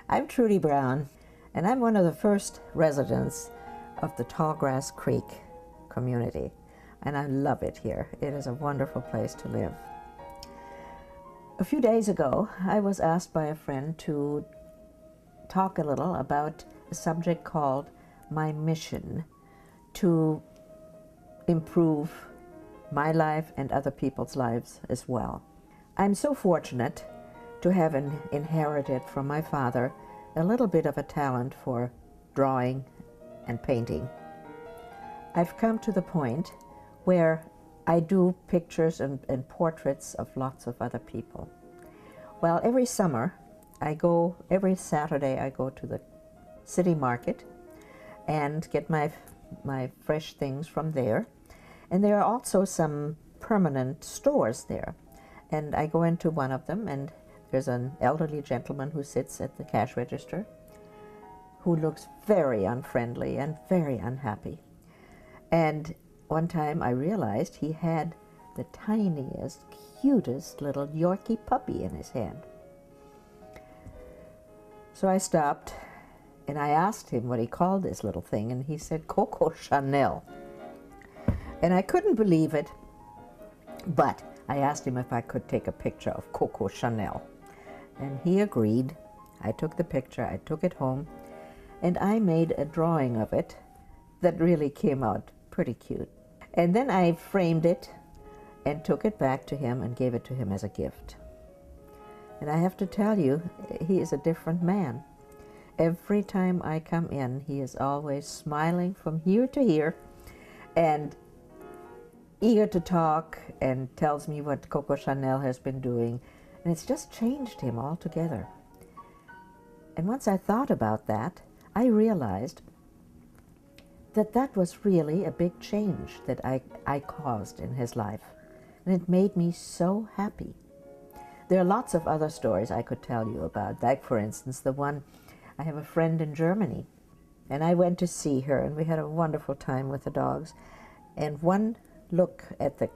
I'm Trudy Brown, and I'm one of the first residents of the Tallgrass Creek community, and I love it here. It is a wonderful place to live. A few days ago, I was asked by a friend to talk a little about a subject called my mission to improve my life and other people's lives as well. I'm so fortunate to have inherited from my father a little bit of a talent for drawing and painting. I've come to the point where I do pictures and portraits of lots of other people. Well, every summer, every Saturday I go to the city market and get my fresh things from there. And there are also some permanent stores there. And I go into one of them, and there's an elderly gentleman who sits at the cash register who looks very unfriendly and very unhappy. And one time I realized he had the tiniest, cutest little Yorkie puppy in his hand. So I stopped and I asked him what he called this little thing, and he said Coco Chanel. And I couldn't believe it, but I asked him if I could take a picture of Coco Chanel. And he agreed. I took the picture, I took it home, and I made a drawing of it that really came out pretty cute. And then I framed it and took it back to him and gave it to him as a gift. And I have to tell you, he is a different man. Every time I come in, he is always smiling from ear to ear and eager to talk, and tells me what Coco Chanel has been doing. And it's just changed him altogether. And once I thought about that, I realized that that was really a big change that I caused in his life. And it made me so happy. There are lots of other stories I could tell you about. Like, for instance, I have a friend in Germany, and I went to see her, and we had a wonderful time with the dogs. And one look at the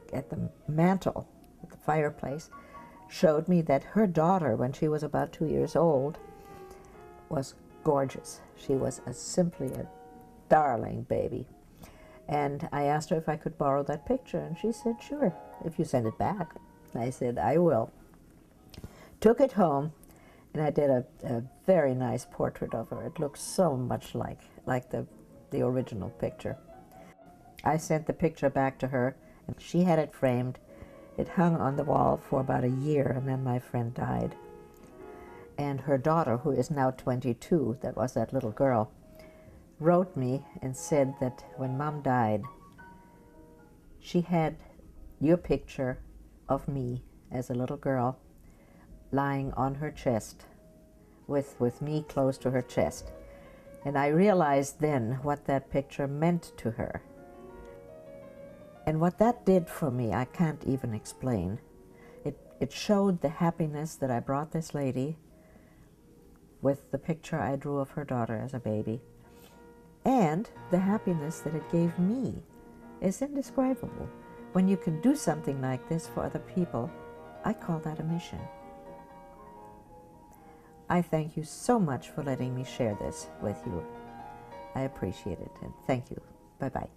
mantle, at the fireplace, showed me that her daughter, when she was about 2 years old, was gorgeous. She was simply a darling baby. And I asked her if I could borrow that picture, and she said, sure, if you send it back. I said, I will. Took it home, and I did a very nice portrait of her. It looks so much like the original picture. I sent the picture back to her, and she had it framed. It hung on the wall for about a year, and then my friend died. And her daughter, who is now 22, that was that little girl, wrote me and said that when Mom died, she had your picture of me as a little girl lying on her chest, with me close to her chest. And I realized then what that picture meant to her. And what that did for me, I can't even explain. It showed the happiness that I brought this lady with the picture I drew of her daughter as a baby. And the happiness that it gave me is indescribable. When you can do something like this for other people, I call that a mission. I thank you so much for letting me share this with you. I appreciate it, and thank you. Bye-bye.